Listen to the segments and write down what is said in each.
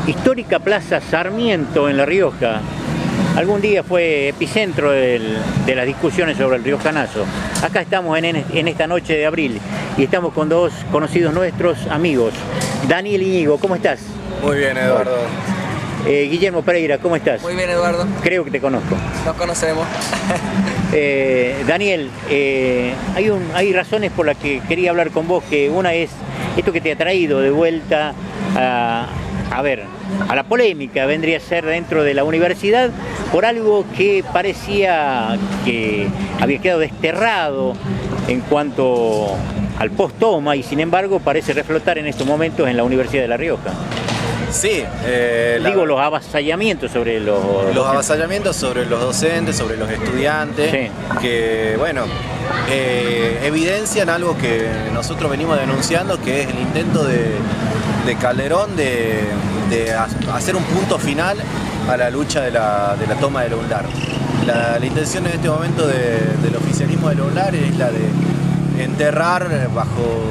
Histórica Plaza Sarmiento en La Rioja. Algún día fue epicentro de las discusiones sobre el riojanazo. Acá estamos en esta noche de abril y estamos con dos conocidos nuestros amigos. Daniel Íñigo, ¿cómo estás? Muy bien, Eduardo. Guillermo Pereira, ¿cómo estás? Muy bien, Eduardo. Creo que te conozco. Nos conocemos. Daniel, hay razones por las que quería hablar con vos, que una es esto que te ha traído de vuelta a la polémica, vendría a ser dentro de la universidad, por algo que parecía que había quedado desterrado en cuanto al post-toma y sin embargo parece reflotar en estos momentos en la Universidad de La Rioja. Sí, los avasallamientos sobre los avasallamientos sobre los docentes, sobre los estudiantes, sí. Que bueno, evidencian algo que nosotros venimos denunciando, que es el intento de Calderón de hacer un punto final a la lucha de la toma del UNLAR. La intención en este momento del oficialismo del UNLAR es la de enterrar bajo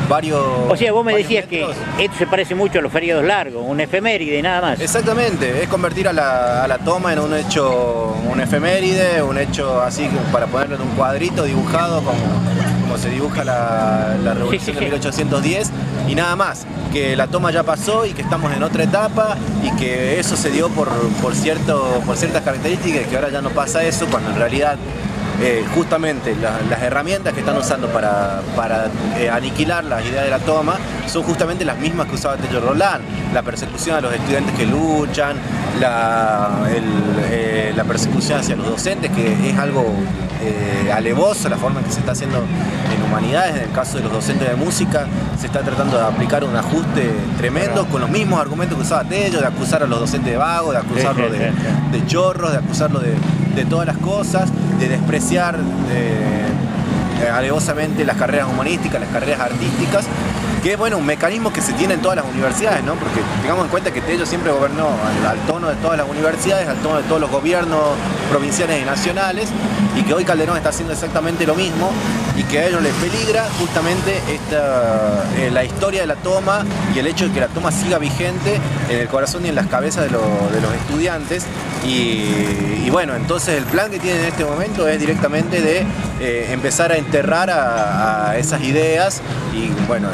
varios... O sea, vos me decías metros. Que esto se parece mucho a los feriados largos, un efeméride, nada más. Exactamente, es convertir a la toma en un hecho, un efeméride, un hecho así para ponerlo en un cuadrito dibujado como se dibuja la revolución de 1810 y nada más. Que la toma ya pasó y que estamos en otra etapa y que eso se dio por ciertas características y que ahora ya no pasa eso, cuando en realidad justamente las herramientas que están usando para aniquilar las ideas de la toma son justamente las mismas que usaba Tello Roldán: la persecución a los estudiantes que luchan, la persecución hacia los docentes, que es algo alevoso la forma en que se está haciendo en humanidades. En el caso de los docentes de música se está tratando de aplicar un ajuste tremendo con los mismos argumentos que usaba Tello, de acusar a los docentes de vagos, de acusarlos de chorros, de acusarlos de todas las cosas, de despreciar alevosamente las carreras humanísticas, las carreras artísticas, que es bueno, un mecanismo que se tiene en todas las universidades, ¿no? Porque tengamos en cuenta que Tello siempre gobernó al tono de todas las universidades, al tono de todos los gobiernos provinciales y nacionales, y que hoy Calderón está haciendo exactamente lo mismo y que a ellos les peligra justamente la historia de la toma y el hecho de que la toma siga vigente en el corazón y en las cabezas de los estudiantes. Y bueno, entonces el plan que tienen en este momento es directamente de empezar a enterrar a esas ideas y bueno,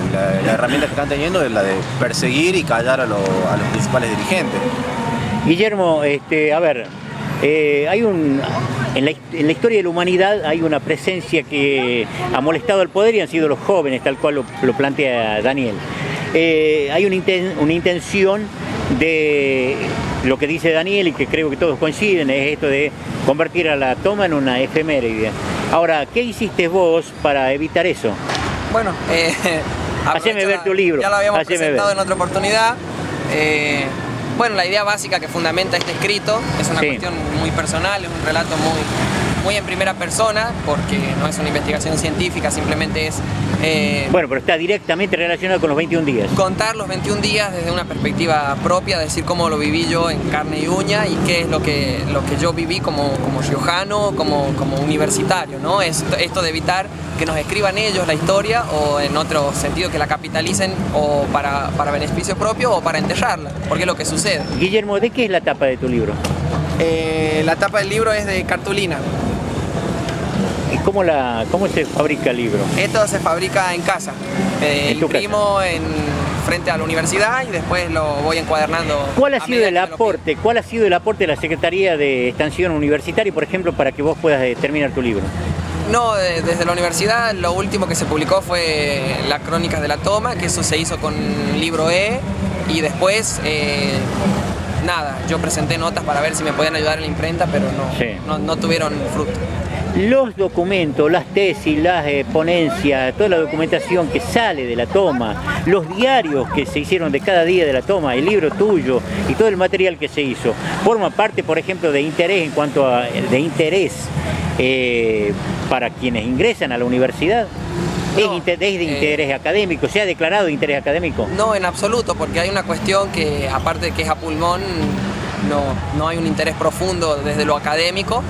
la herramienta que están teniendo es la de perseguir y callar a los principales dirigentes. Guillermo, en la historia de la humanidad hay una presencia que ha molestado al poder y han sido los jóvenes, tal cual lo plantea Daniel. Hay una intención de lo que dice Daniel y que creo que todos coinciden, es esto de convertir a la toma en una efeméride. Ahora, ¿qué hiciste vos para evitar eso? Bueno, haceme ver tu libro. Ya lo habíamos presentado en otra oportunidad. Bueno, la idea básica que fundamenta este escrito es una cuestión muy personal, es un relato muy en primera persona, porque no es una investigación científica, simplemente es... Bueno, pero está directamente relacionado con los 21 días. Contar los 21 días desde una perspectiva propia, decir cómo lo viví yo en carne y uña y qué es lo que yo viví como riojano, como universitario, ¿no? Esto de evitar que nos escriban ellos la historia o en otro sentido que la capitalicen o para beneficio propio o para enterrarla, porque es lo que sucede. Guillermo, ¿de qué es la tapa de tu libro? La tapa del libro es de cartulina. ¿Y cómo se fabrica el libro? Esto se fabrica en casa. Imprimo frente a la universidad y después lo voy encuadernando. ¿Cuál ha sido el aporte de la Secretaría de Extensión Universitaria, por ejemplo, para que vos puedas terminar tu libro? No, desde la universidad lo último que se publicó fue las Crónicas de la Toma, que eso se hizo con libro E, y después nada, yo presenté notas para ver si me podían ayudar en la imprenta, pero no tuvieron fruto. Los documentos, las tesis, las ponencias, toda la documentación que sale de la toma, los diarios que se hicieron de cada día de la toma, el libro tuyo y todo el material que se hizo, forma parte, por ejemplo, de interés para quienes ingresan a la universidad. No, ¿Es de interés académico? ¿Se ha declarado de interés académico? No, en absoluto, porque hay una cuestión que, aparte de que es a pulmón, no hay un interés profundo desde lo académico,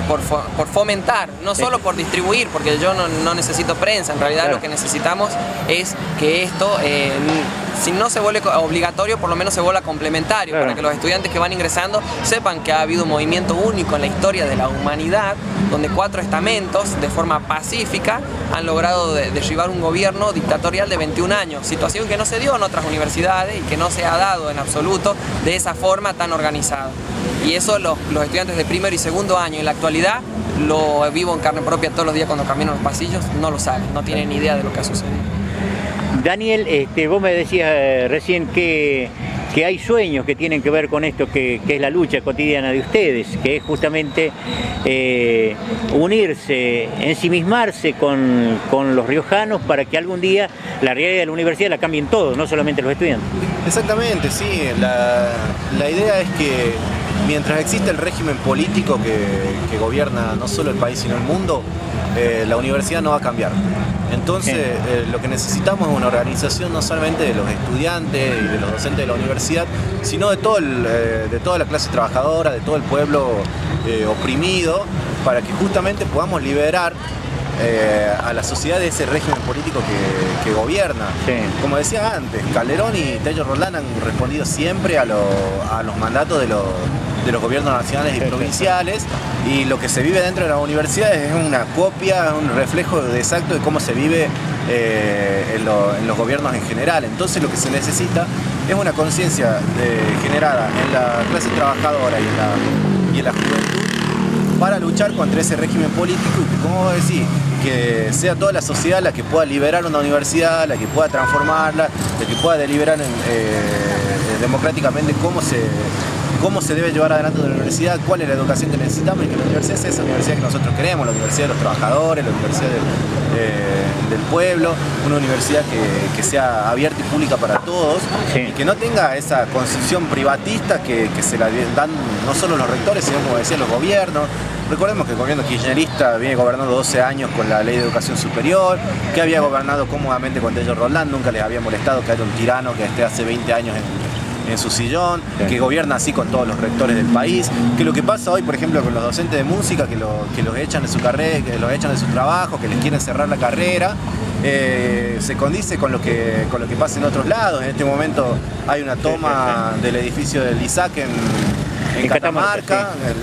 por fomentar, no solo por distribuir, porque yo no necesito prensa, en realidad lo que necesitamos es que esto, si no se vuelve obligatorio, por lo menos se vuelva complementario, para que los estudiantes que van ingresando sepan que ha habido un movimiento único en la historia de la humanidad, donde 4 estamentos, de forma pacífica, han logrado derribar un gobierno dictatorial de 21 años, situación que no se dio en otras universidades y que no se ha dado en absoluto de esa forma tan organizada. Y eso los estudiantes de primero y segundo año en la actualidad, lo vivo en carne propia todos los días cuando camino los pasillos, no lo saben, no tienen ni idea de lo que ha sucedido. Daniel, vos me decías recién que hay sueños que tienen que ver con esto, que es la lucha cotidiana de ustedes, que es justamente unirse, ensimismarse con los riojanos para que algún día la realidad de la universidad la cambien todos, no solamente los estudiantes. Exactamente, sí. La idea es que mientras existe el régimen político que gobierna no solo el país sino el mundo, la universidad no va a cambiar. Entonces, lo que necesitamos es una organización no solamente de los estudiantes y de los docentes de la universidad, sino de toda la clase trabajadora, de todo el pueblo oprimido, para que justamente podamos liberar a la sociedad de ese régimen político que gobierna. Sí. Como decía antes, Calderón y Tello Roldán han respondido siempre a los mandatos de los gobiernos nacionales y provinciales, y lo que se vive dentro de las universidades es una copia, un reflejo exacto de cómo se vive en los gobiernos en general. Entonces lo que se necesita es una conciencia generada en la clase trabajadora y en la juventud para luchar contra ese régimen político, y que, como vos decís, que sea toda la sociedad la que pueda liberar una universidad, la que pueda transformarla, la que pueda deliberar democráticamente cómo se debe llevar adelante la universidad, cuál es la educación que necesitamos, y que la universidad sea esa universidad que nosotros queremos, la universidad de los trabajadores, la universidad del pueblo, una universidad que sea abierta y pública para todos, sí, y que no tenga esa concepción privatista que se la dan no solo los rectores, sino, como decían, los gobiernos. Recordemos que el gobierno kirchnerista viene gobernando 12 años con la ley de educación superior, que había gobernado cómodamente con Tello Roldán, nunca les había molestado que haya un tirano que esté hace 20 años en su sillón, que gobierna así con todos los rectores del país, que lo que pasa hoy, por ejemplo, con los docentes de música, que los echan de su carrera, que los echan de su trabajo, que les quieren cerrar la carrera, se condice con lo que pasa en otros lados. En este momento hay una toma del edificio del ISAC en Catamarca, sí,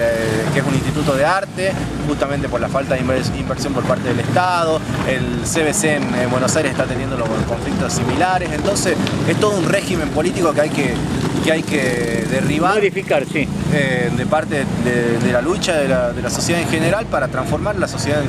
que es un instituto de arte, justamente por la falta de inversión por parte del Estado. El CBC en Buenos Aires está teniendo los conflictos similares. Entonces es todo un régimen político que hay que derribar, modificar, sí, de parte de la lucha de la sociedad en general, para transformar la sociedad en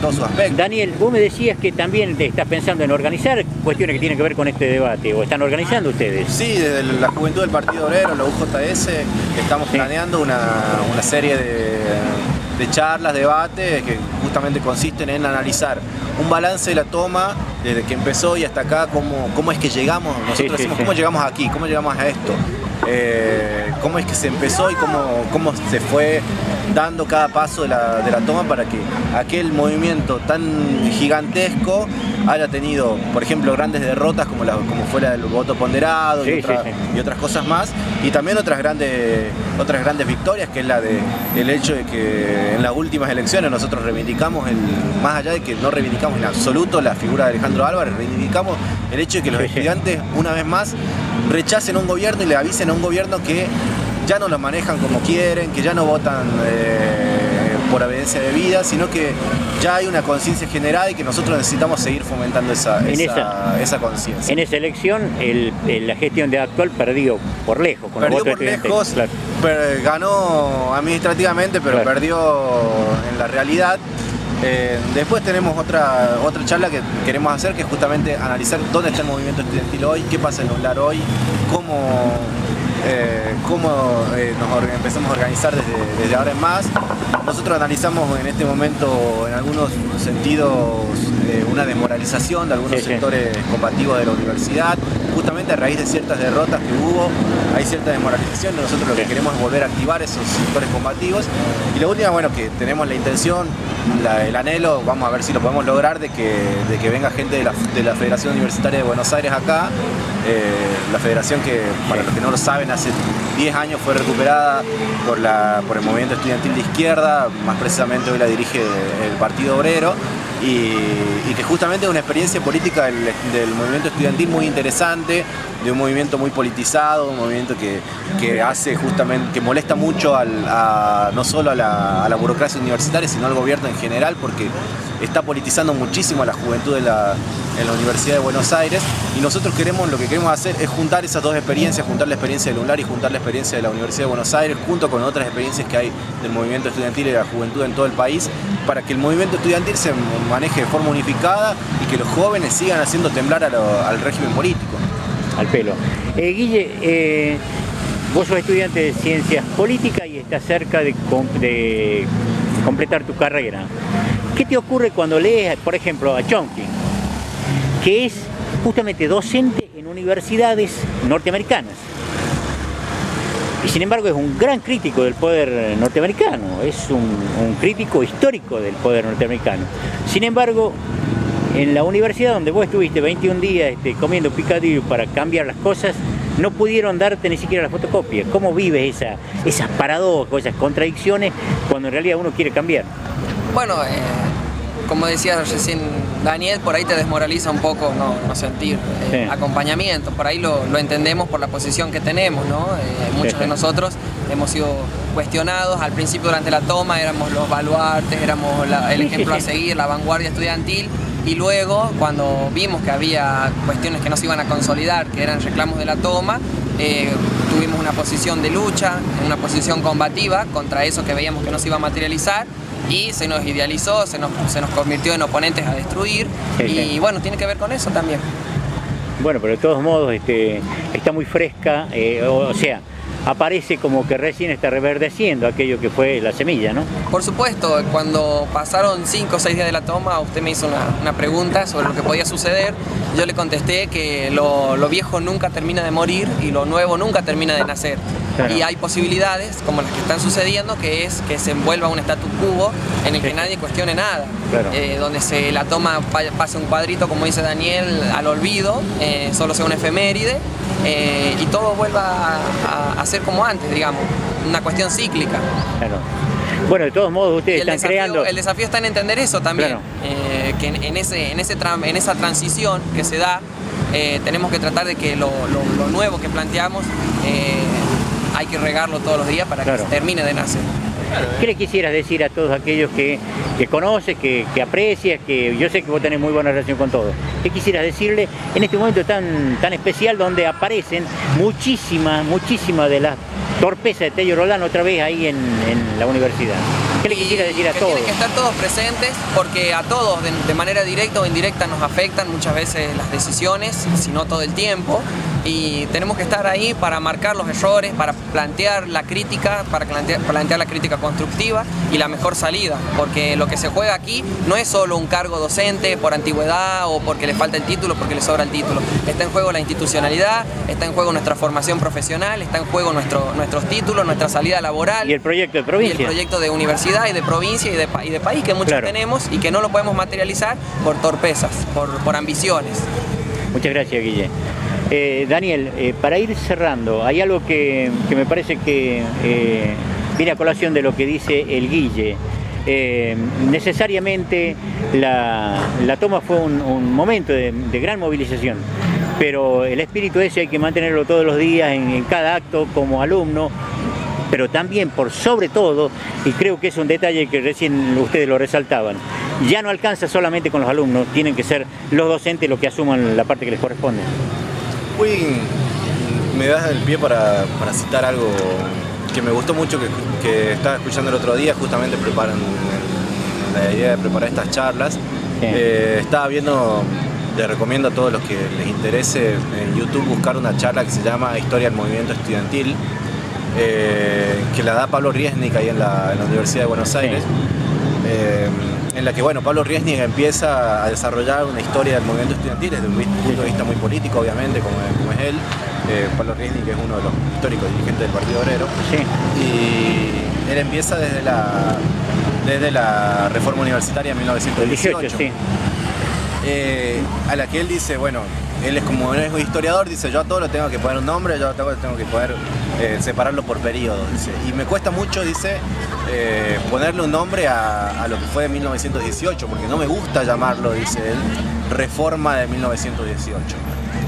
todos sus aspectos. Daniel, vos me decías que también estás pensando en organizar cuestiones que tienen que ver con este debate, ¿o están organizando ustedes? Sí, desde la Juventud del Partido Obrero, la UJS, estamos planeando una serie de charlas, debates, que justamente consisten en analizar un balance de la toma desde que empezó y hasta acá, cómo es que llegamos, nosotros decimos cómo llegamos aquí, cómo llegamos a esto, cómo es que se empezó y cómo se fue dando cada paso de la toma para que aquel movimiento tan gigantesco haya tenido, por ejemplo, grandes derrotas como fue la del voto ponderado, y otras cosas más, y también otras grandes victorias, que es el hecho de que en las últimas elecciones nosotros reivindicamos, más allá de que no reivindicamos en absoluto la figura de Alejandro Álvarez, reivindicamos el hecho de que los estudiantes, una vez más, rechacen a un gobierno y le avisen a un gobierno que ya no los manejan como quieren, que ya no votan por obediencia de vida, sino que ya hay una conciencia generada y que nosotros necesitamos seguir fomentando esa conciencia. En esa elección, la gestión de actual perdió por lejos. Perdió por lejos, claro. Ganó administrativamente, pero perdió en la realidad. Después tenemos otra charla que queremos hacer, que es justamente analizar dónde está el movimiento estudiantil hoy, qué pasa en UNLAR hoy, cómo nos empezamos a organizar desde ahora en más. Nosotros analizamos en este momento, en algunos sentidos, una desmoralización de algunos sectores combativos de la universidad, justamente a raíz de ciertas derrotas que hubo, hay cierta desmoralización. Nosotros lo que queremos es volver a activar esos sectores combativos. Y la última, bueno, que tenemos la intención, el anhelo, vamos a ver si lo podemos lograr, de que venga gente de la Federación Universitaria de Buenos Aires acá. La federación que, para los que no lo saben, hace 10 años fue recuperada por el movimiento estudiantil de izquierda, más precisamente hoy la dirige el Partido Obrero, y que justamente es una experiencia política del movimiento estudiantil muy interesante, de un movimiento muy politizado, un movimiento que hace justamente, que molesta mucho no solo a la burocracia universitaria, sino al gobierno en general, porque está politizando muchísimo a la juventud en la Universidad de Buenos Aires, y nosotros lo que queremos hacer es juntar esas dos experiencias, juntar la experiencia del UNLAR y juntar la experiencia de la Universidad de Buenos Aires, junto con otras experiencias que hay del movimiento estudiantil y de la juventud en todo el país, para que el movimiento estudiantil se maneje de forma unificada y que los jóvenes sigan haciendo temblar al régimen político. Al pelo. Guille, vos sos estudiante de Ciencias Políticas y estás cerca de completar tu carrera. ¿Qué te ocurre cuando lees, por ejemplo, a Chomsky, que es justamente docente en universidades norteamericanas? Y sin embargo es un gran crítico del poder norteamericano, es un crítico histórico del poder norteamericano. Sin embargo, en la universidad donde vos estuviste 21 días comiendo picadillo para cambiar las cosas, no pudieron darte ni siquiera la fotocopia. ¿Cómo vives esas paradojas, esas contradicciones cuando en realidad uno quiere cambiar? Bueno, como decía recién Daniel, por ahí te desmoraliza un poco no sentir acompañamiento. Por ahí lo entendemos por la posición que tenemos, ¿no? Muchos de nosotros hemos sido cuestionados. Al principio, durante la toma, éramos los baluartes, éramos el ejemplo a seguir, la vanguardia estudiantil. Y luego, cuando vimos que había cuestiones que no se iban a consolidar, que eran reclamos de la toma, tuvimos una posición de lucha, una posición combativa contra eso que veíamos que no se iba a materializar, y se nos idealizó, se nos convirtió en oponentes a destruir, y bueno, tiene que ver con eso también. Bueno, pero de todos modos está muy fresca, o sea, aparece como que recién está reverdeciendo aquello que fue la semilla, ¿no? Por supuesto, cuando pasaron 5 o 6 días de la toma, usted me hizo una pregunta sobre lo que podía suceder. Yo le contesté que lo viejo nunca termina de morir y lo nuevo nunca termina de nacer. Claro. Y hay posibilidades, como las que están sucediendo, que es que se envuelva un status quo en el que nadie cuestione nada. Claro. Donde la toma pase un cuadrito, como dice Daniel, al olvido, solo sea una efeméride, y todo vuelva a ser como antes, digamos, una cuestión cíclica. Claro. Bueno, de todos modos ustedes están creando... El desafío está en entender eso también, claro. Que en esa transición que se da, tenemos que tratar de que lo nuevo que planteamos hay que regarlo todos los días para que termine de nacer. ¿Qué le quisieras decir a todos aquellos que conoces, que aprecias, que yo sé que vos tenés muy buena relación con todos? ¿Qué quisieras decirle en este momento tan especial donde aparecen muchísimas de las torpezas de Tello Roldán otra vez ahí en la universidad? ¿Qué le quisiera decir a todos? Tienen que estar todos presentes, porque a todos de manera directa o indirecta nos afectan muchas veces las decisiones, si no todo el tiempo, y tenemos que estar ahí para marcar los errores, para plantear la crítica, para plantear la crítica constructiva y la mejor salida, porque lo que se juega aquí no es solo un cargo docente por antigüedad o porque le falta el título, porque le sobra el título. Está en juego la institucionalidad, está en juego nuestra formación profesional, está en juego nuestros títulos, nuestra salida laboral. Y el proyecto de provincia. Y el proyecto de universidad y de provincia y de país que muchos tenemos y que no lo podemos materializar por torpezas, por ambiciones. Muchas gracias, Guille. Daniel, para ir cerrando, hay algo que me parece que viene a colación de lo que dice el Guille. Necesariamente la toma fue un momento de gran movilización, pero el espíritu ese hay que mantenerlo todos los días en cada acto como alumno, pero también por sobre todo, y creo que es un detalle que recién ustedes lo resaltaban, ya no alcanza solamente con los alumnos, tienen que ser los docentes los que asuman la parte que les corresponde. Me das el pie para citar algo que me gustó mucho, que estaba escuchando el otro día, justamente la idea de preparar estas charlas. Estaba viendo, les recomiendo a todos los que les interese en YouTube buscar una charla que se llama Historia del Movimiento Estudiantil, que la da Pablo Riesnik ahí en la Universidad de Buenos Aires. en la que bueno, Pablo Riesnig empieza a desarrollar una historia del movimiento estudiantil desde un punto de vista muy político, obviamente, como es él. Pablo Riesnig, que es uno de los históricos dirigentes del Partido Obrero. Sí. Y él empieza desde la reforma universitaria de 1918. 18, sí. A la que él dice, bueno, él es como un historiador, dice, yo a todo lo tengo que poner un nombre, yo a todo lo tengo que poder separarlo por periodo, dice. Y me cuesta mucho, dice, ponerle un nombre a lo que fue de 1918, porque no me gusta llamarlo, dice él, reforma de 1918.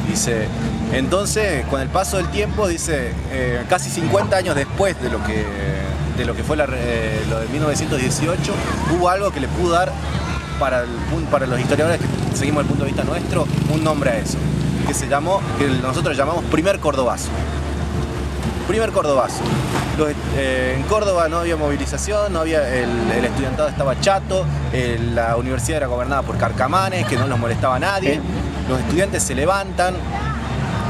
Dice, entonces, con el paso del tiempo, dice, casi 50 años después de lo que fue lo de 1918, hubo algo que le pudo dar para los historiadores que seguimos el punto de vista nuestro, un nombre a eso, que nosotros llamamos primer cordobazo. Primer cordobazo. En Córdoba no había movilización, no había, el estudiantado estaba chato, la universidad era gobernada por carcamanes, que no los molestaba a nadie. Los estudiantes se levantan.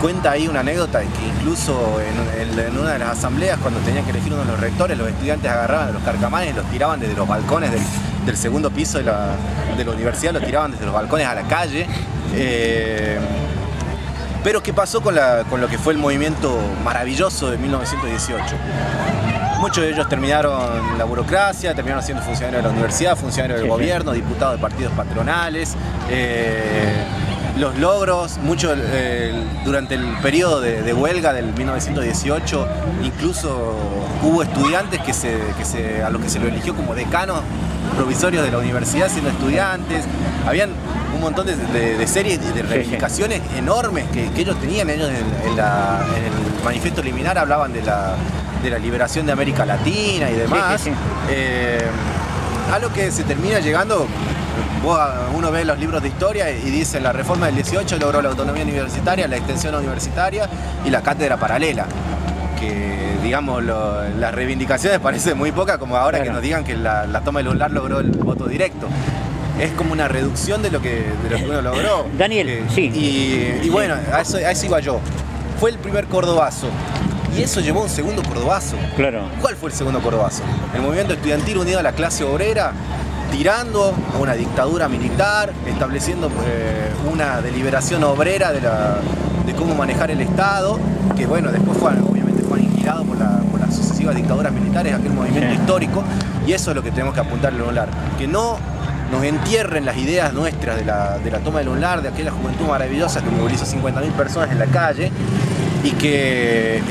Cuenta ahí una anécdota que incluso en una de las asambleas, cuando tenían que elegir uno de los rectores, los estudiantes agarraban a los carcamanes y los tiraban desde los balcones del segundo piso de la universidad, los tiraban desde los balcones a la calle. Pero ¿qué pasó con lo que fue el movimiento maravilloso de 1918? Muchos de ellos terminaron la burocracia, terminaron siendo funcionarios de la universidad, funcionarios del gobierno, diputados de partidos patronales. Los logros, mucho durante el periodo de huelga del 1918, incluso hubo estudiantes a los que se lo eligió como decanos provisorios de la universidad siendo estudiantes. Habían un montón de series de reivindicaciones enormes que ellos tenían. Ellos en el manifiesto liminar hablaban de la liberación de América Latina y demás. A lo que se termina llegando. Uno ve los libros de historia y dice la reforma del 18 logró la autonomía universitaria, la extensión universitaria y la cátedra paralela. Que digamos las reivindicaciones parecen muy pocas, como ahora que nos digan que la toma del lugar logró el voto directo. Es como una reducción de lo que uno logró. Daniel, sí. Y bueno, a eso iba yo. Fue el primer cordobazo. Y eso llevó a un segundo cordobazo. Claro. ¿Cuál fue el segundo cordobazo? El movimiento estudiantil unido a la clase obrera, tirando a una dictadura militar, estableciendo una deliberación obrera de cómo manejar el Estado, que bueno, después obviamente fue aniquilado por las sucesivas dictaduras militares, aquel movimiento histórico, y eso es lo que tenemos que apuntarle a UNLAR, que no nos entierren las ideas nuestras de la toma del UNLAR, de aquella juventud maravillosa que movilizó 50.000 personas en la calle, y que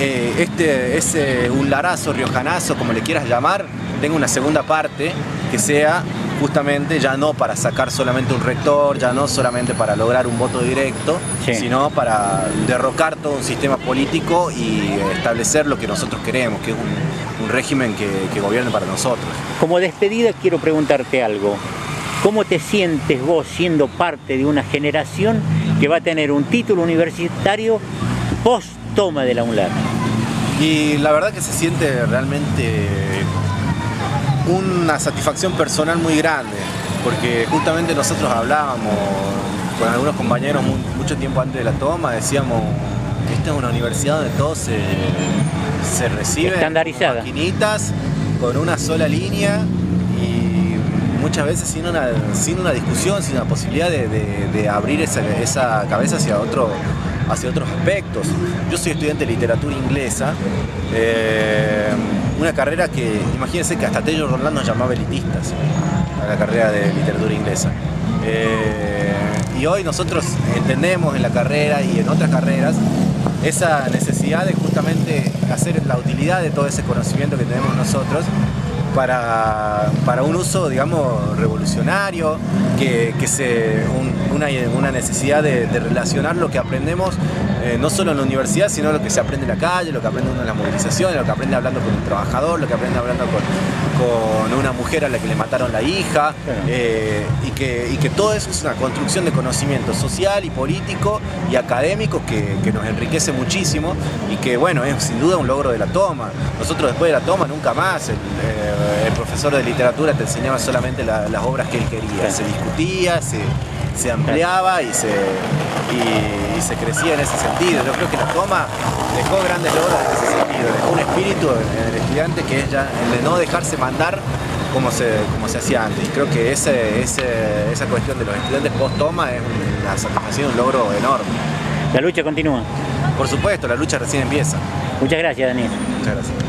ese unlarazo, riojanazo, como le quieras llamar, tenga una segunda parte que sea justamente ya no para sacar solamente un rector, ya no solamente para lograr un voto directo, sino para derrocar todo un sistema político y establecer lo que nosotros queremos, que es un régimen que gobierne para nosotros. Como despedida quiero preguntarte algo. ¿Cómo te sientes vos siendo parte de una generación que va a tener un título universitario post toma de la UNLAR? Y la verdad que se siente realmente una satisfacción personal muy grande, porque justamente nosotros hablábamos con algunos compañeros mucho tiempo antes de la toma, decíamos, esta es una universidad donde todo se recibe estandarizada, con maquinitas, con una sola línea y muchas veces sin una discusión, sin la posibilidad de abrir esa cabeza hacia otros aspectos. Yo soy estudiante de literatura inglesa, una carrera que, imagínense que hasta Taylor Roland nos llamaba elitistas a la carrera de literatura inglesa. Y hoy nosotros entendemos en la carrera y en otras carreras esa necesidad de justamente hacer la utilidad de todo ese conocimiento que tenemos nosotros para un uso, digamos, revolucionario, una necesidad de relacionar lo que aprendemos no solo en la universidad, sino lo que se aprende en la calle, lo que aprende uno en las movilizaciones, lo que aprende hablando con un trabajador, lo que aprende hablando con una mujer a la que le mataron la hija, y que todo eso es una construcción de conocimiento social y político y académico que nos enriquece muchísimo y que, bueno, es sin duda un logro de la toma. Nosotros después de la toma nunca más el profesor de literatura te enseñaba solamente las obras que él quería, se discutía, se ampliaba y se crecía en ese sentido. Yo creo que la toma dejó grandes logros en ese sentido, dejó un espíritu en el estudiante que es ya el de no dejarse mandar como se hacía antes. Y creo que esa cuestión de los estudiantes post-toma es una satisfacción, un logro enorme. La lucha continúa. Por supuesto, la lucha recién empieza. Muchas gracias, Daniel. Muchas gracias.